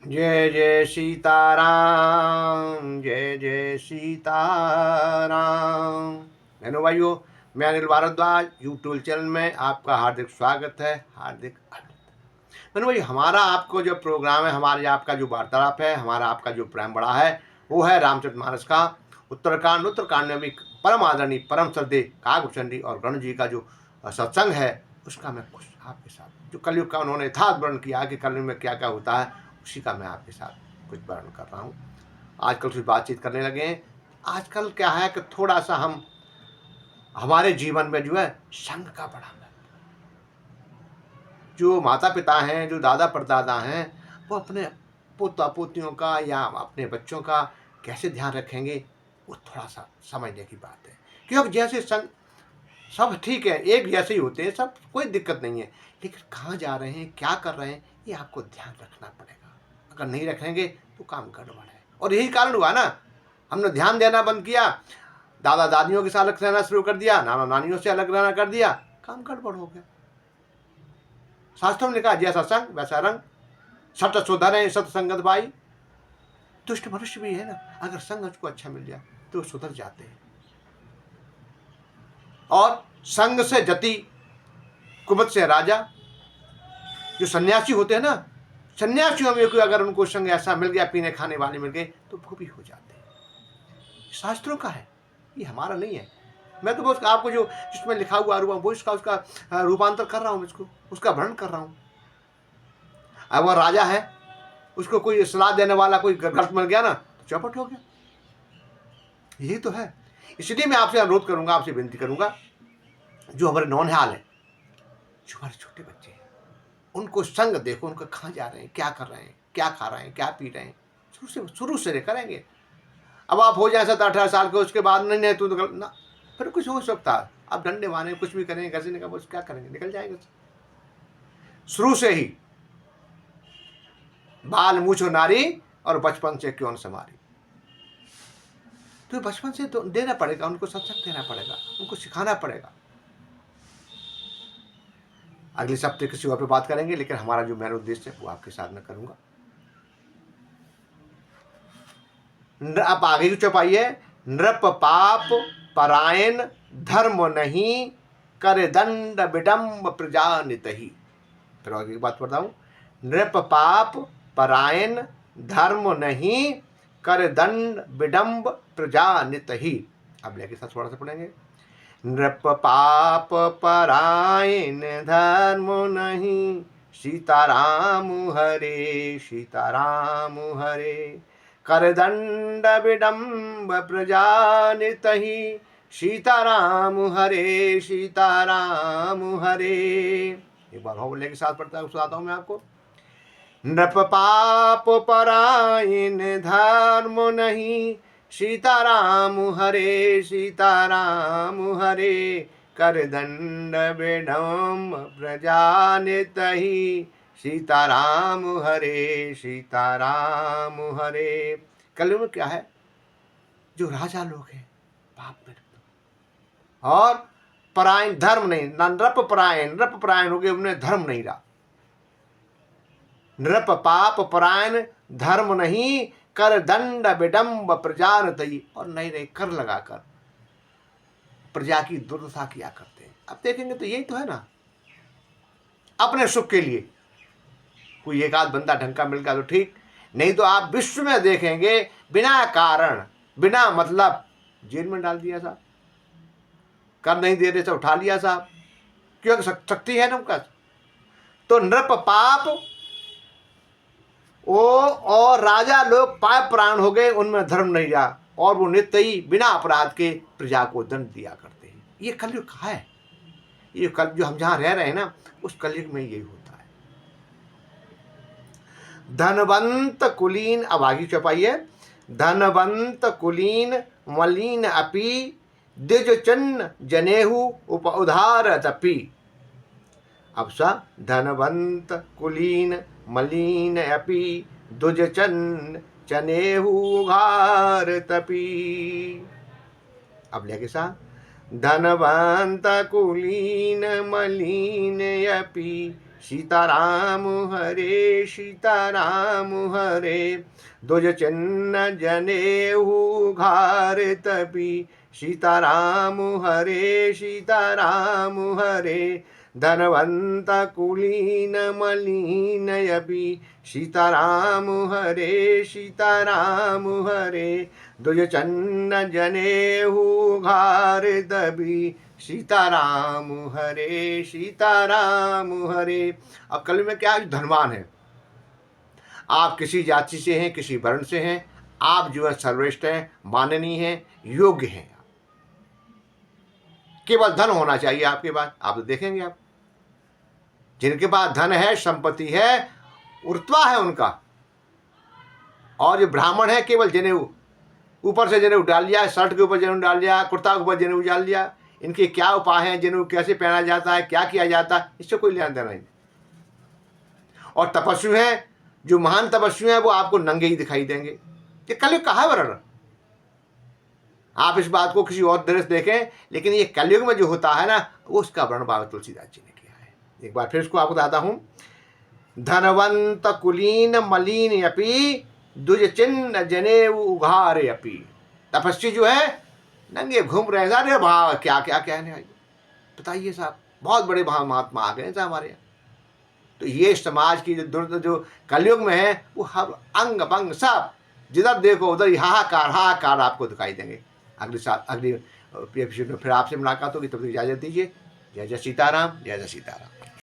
जय जय सीताराम, जय जय सीताराम। बहनों भाइयों, मैं अनिल भारद्वाज यूट्यूब चैनल में आपका हार्दिक स्वागत है, हार्दिक अभिनंदन। बहनों भाई, हमारा आपको जो प्रोग्राम है, हमारे आपका जो वार्तालाप है, हमारा आपका जो प्रेम बड़ा है, वो है रामचरितमानस का उत्तरकांड में भी परम आदरणीय परम श्रद्धेय काकभूषण और गणेश जी का जो सत्संग है, उसका मैं कुछ आपके साथ जो कलयुग का उन्होंने यथार्थ वर्णन किया कि कलयुग में क्या क्या होता है, उसी का मैं आपके साथ कुछ वर्णन कर रहा हूँ। आजकल कुछ बातचीत करने लगे हैं। आजकल क्या है कि थोड़ा सा हम हमारे जीवन में जो है संघ का बड़ा महत्व। जो माता पिता हैं, जो दादा परदादा हैं, वो अपने पोता पोतियों का या अपने बच्चों का कैसे ध्यान रखेंगे, वो थोड़ा सा समझने की बात है। क्योंकि जैसे संघ सब ठीक है, एक जैसे ही होते हैं सब, कोई दिक्कत नहीं है, लेकिन कहाँ जा रहे हैं, क्या कर रहे हैं, ये आपको ध्यान रखना पड़ेगा। अगर नहीं रखेंगे तो काम गड़बड़ है। और यही कारण हुआ ना, हमने ध्यान देना बंद किया, दादा दादियों के साथ अलग रहना शुरू कर दिया, नाना नानियों से अलग रहना कर दिया, काम गड़बड़ हो गया। शास्त्रों ने कहा जैसा संग वैसा रंग, सत सुधरे सत संगत भाई। दुष्ट मनुष्य भी है ना, अगर संग उसको अच्छा मिल जाए तो सुधर जाते हैं। और संग से जति कुमत से राजा। जो सन्यासी होते हैं ना, सन्यासियों में कोई अगर उनको संग ऐसा मिल गया, पीने खाने वाले मिल गए, तो वो भी हो जाते हैं। शास्त्रों का है, ये हमारा नहीं है। मैं तो बस आपको जो जिसमें लिखा हुआ रूप वो इसका उसका रूपांतर कर रहा हूँ, इसको उसका वर्णन कर रहा हूँ। अब वह राजा है, उसको कोई सलाह देने वाला कोई गलत मिल गया ना, तो चौपट हो गया। यही तो है। इसलिए मैं आपसे अनुरोध करूंगा, आपसे विनती करूंगा, जो हमारे नौनिहाल है, जो हमारे छोटे बच्चे हैं, उनको संग देखो, उनको कहाँ जा रहे हैं, क्या कर रहे हैं, क्या खा रहे हैं, क्या पी रहे हैं, शुरू से करेंगे। अब आप हो जाए 17-18 साल के, उसके बाद नहीं तो ना, फिर कुछ हो सकता है। आप डंडे मारे कुछ भी करेंगे, घर से निकल, क्या करेंगे, निकल जाएगा। शुरू से ही बाल मूछो नारी और बचपन से क्यों न समारी। तो बचपन से तो देना पड़ेगा, उनको सत्संग देना पड़ेगा, उनको सिखाना पड़ेगा। अगले सप्ताह किसी और पे बात करेंगे, लेकिन हमारा जो मेरा उद्देश्य है वो आपके साथ में करूंगा। आप आगे की चौपाई है, नृप पाप परायण धर्म नहीं, कर दंड विडम्ब प्रजा नितहि। फिर आगे की बात बताऊं, नृप पाप परायण धर्म नहीं, कर दंड विडम्ब प्रजा नितहि। अब लेके साथ थोड़ा सा पढ़ेंगे। नृप पाप परायण धर्म नहीं, सीताराम हरे सीताराम हरे, कर दंड विडम्ब प्रजा नितहि, सीताराम हरे सीताराम हरे। एक बार हो बोले के साथ पढ़ता हूँ, सुनाता हूँ मैं आपको। नृप पाप परायण धर्म नहीं, सीताराम हरे सीताराम हरे, कर दंड विडम्ब प्रजा नितहि, सीताराम हरे सीताराम हरे। कलयुग में क्या है, जो राजा लोग हैं पाप में और परायण धर्म नहीं, नृप परायण हो गए, उन्हें धर्म नहीं रहा। नृप पाप परायण धर्म नहीं, कर दंड विडम्ब प्रजा नितहि। और नई नई कर लगाकर प्रजा की दुर्दशा किया करते हैं। अब देखेंगे तो यही तो है ना, अपने सुख के लिए कोई एक आध बंदा ढंग का मिल गया तो ठीक, नहीं तो आप विश्व में देखेंगे बिना कारण बिना मतलब जेल में डाल दिया साहब, कर नहीं दे रहे थे उठा लिया साहब, क्योंकि शक्ति है ना उनका। तो नृप पाप वो और राजा लोग पाप प्राण हो गए, उनमें धर्म नहीं रहा, और वो नित्य ही बिना अपराध के प्रजा को दंड दिया करते हैं। ये कलयुग का है। ये कल जो हम जहां रह रहे हैं ना, उस कलयुग में यही होता है। धनवंत कुलीन, अब आगे चौपाई है, धनवंत कुलीन मलिन अपि, द्विज चन्न जनेहु उप उधार तपि। अब सा धनवंत कुलीन मलिन अपि, द्विज चन्न चनेहु उघार तपि। अब लेके सा धनवंत कुलीन मलिन अपि, सीताराम हरे सीताराम हरे। दुज चिन्ह जनेऊ घार तपी, सीताराम हरे सीताराम हरे। धनवंत कुलीन मलिन अपि, सीताराम हरे सीताराम हरे। दुज चन्न जनेऊ घार दबी, सीताराम हरे सीताराम हरे। अब कल में क्या है, धनवान है, आप किसी जाति से हैं, किसी वर्ण से हैं, आप जो है सर्वश्रेष्ठ हैं, माननीय हैं, योग्य हैं। केवल धन होना चाहिए आपके पास, आप तो देखेंगे आप जिनके पास धन है, संपत्ति है, उर्त्वा है उनका। और जो ब्राह्मण है केवल जनेऊ, ऊपर से जनेऊ डाल लिया, शर्ट के ऊपर जनेऊ डाल लिया, कुर्ता के ऊपर जनेऊ डाल लिया। इनके क्या उपाय हैं, जनेऊ कैसे पहना जाता है, क्या किया जाता है, इससे कोई लेना देना नहीं। और तपस्वी हैं, जो महान तपस्वी हैं, वो आपको नंगे ही दिखाई देंगे। ये कलयुग कहा है वर्ण, आप इस बात को किसी और दृश्य देखें, लेकिन ये कलयुग में जो होता है ना, वो उसका वर्ण बाबा तुलसीदास जी ने किया है। एक बार फिर इसको आपको बताता हूं। धनवंत कुलीन मलिन अपि, दुज चिन्ह जनेऊ उघार अपि। तपस्वी जो है नंगे घूम रहे हैं, अरे भाव क्या क्या कहने आइए, बताइए साहब, बहुत बड़े महात्मा आ गए साहब हमारे यहाँ। तो ये समाज की जो कलयुग में है, वो हर अंग भंग सब जिधर देखो उधर हाहाकार हाहाकार आपको दिखाई देंगे। अगले साल अगले एपिसोड में फिर आपसे मुलाकात होगी, तब तक इजाजत दीजिए। जय जय सीताराम, जय जय सीताराम।